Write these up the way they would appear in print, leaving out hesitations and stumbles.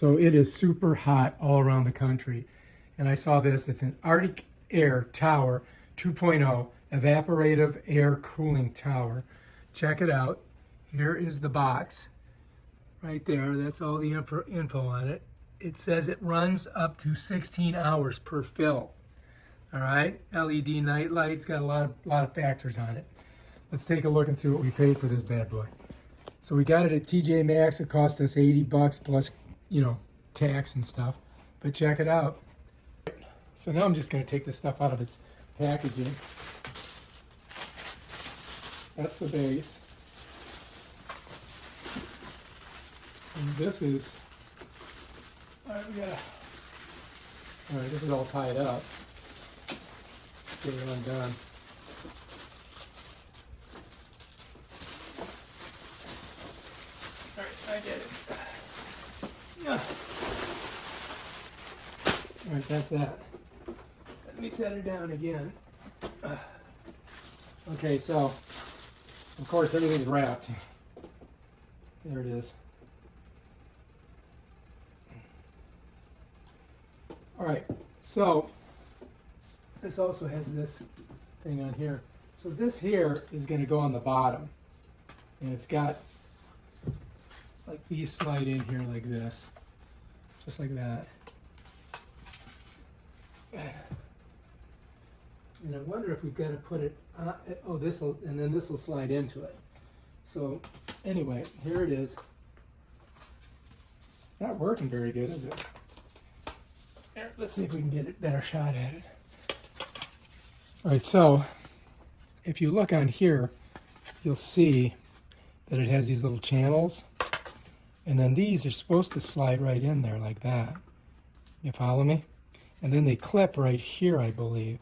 So it is super hot all around the country. And I saw this, it's an Arctic Air Tower 2.0 Evaporative Air Cooling Tower. Check it out. Here is the box right there. That's all the info on it. It says it runs up to 16 hours per fill. All right, LED night lights, got a lot of factors on it. Let's take a look and see what we paid for this bad boy. So we got it at TJ Maxx. It cost us 80 bucks plus, tax and stuff. But check it out. So now I'm just going to take this stuff out of its packaging. That's the base. And this is, all right, this is all tied up. Get it undone. All right, I get it. Yeah. All right, that's that. Let me set it down again. Okay, so, of course, everything's wrapped. There it is. All right, so this also has this thing on here. So this here is going to go on the bottom, and it's got like these slide in here like this, just like that. And I wonder if we've got to put it on, oh, this'll, and then this will slide into it. So anyway, here it is. It's not working very good, is it? Here, let's see if we can get a better shot at it. All right, so if you look on here, you'll see that it has these little channels, and then these are supposed to slide right in there like that. You follow me? And then they clip right here, I believe.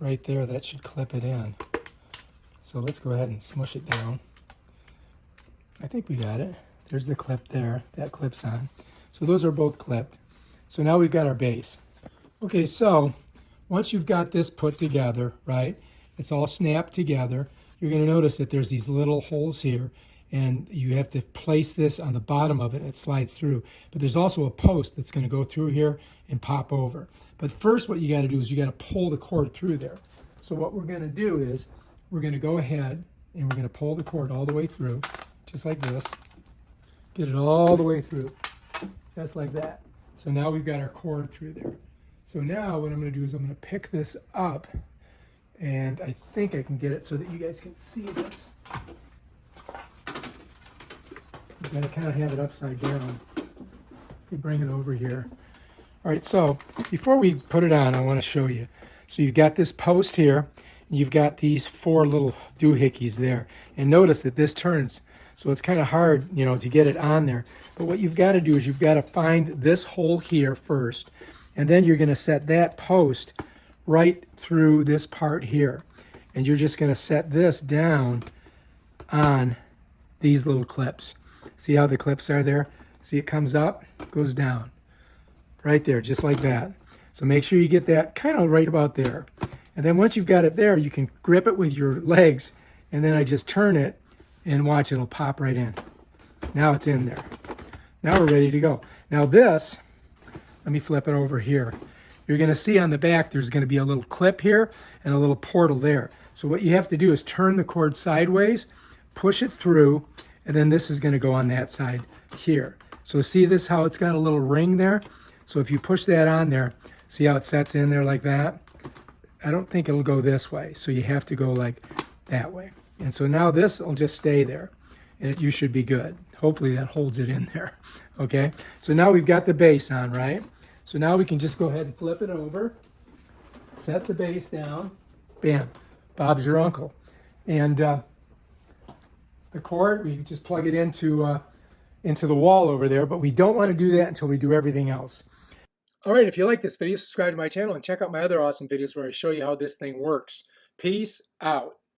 Right there, that should clip it in. So let's go ahead and smush it down. I think we got it. There's the clip there. That clips on. So those are both clipped. So now we've got our base. Okay, so once you've got this put together, right, it's all snapped together, you're going to notice that there's these little holes here, and you have to place this on the bottom of it, and it slides through. But there's also a post that's going to go through here and pop over. But first what you got to do is you got to pull the cord through there. So what we're going to do is we're going to go ahead and we're going to pull the cord all the way through, just like this. Get it all the way through, just like that. So now we've got our cord through there. So now what I'm going to do is I'm going to pick this up, and I think I can get it so that you guys can see this. You've got to kind of have it upside down. You bring it over here. All right, so before we put it on, I want to show you. So you've got this post here, and you've got these four little doohickeys there. And notice that this turns, so it's kind of hard, to get it on there. But what you've got to do is you've got to find this hole here first, and then you're going to set that post right through this part here. And you're just going to set this down on these little clips. See how the clips are there? See, it comes up, goes down. Right there, just like that. So make sure you get that kind of right about there. And then once you've got it there, you can grip it with your legs, and then I just turn it, and watch, it'll pop right in. Now it's in there. Now we're ready to go. Now this, let me flip it over here. You're going to see on the back there's going to be a little clip here and a little portal there. So what you have to do is turn the cord sideways, push it through, and then this is going to go on that side here. So see this, how it's got a little ring there? So if you push that on there, see how it sets in there like that? I don't think it'll go this way, so you have to go like that way. And so now this will just stay there, and you should be good. Hopefully that holds it in there, okay? So now we've got the base on, right? So now we can just go ahead and flip it over, set the base down, bam, Bob's your uncle. And the cord, we just plug it into the wall over there, but we don't want to do that until we do everything else. All right, if you like this video, subscribe to my channel and check out my other awesome videos where I show you how this thing works. Peace out.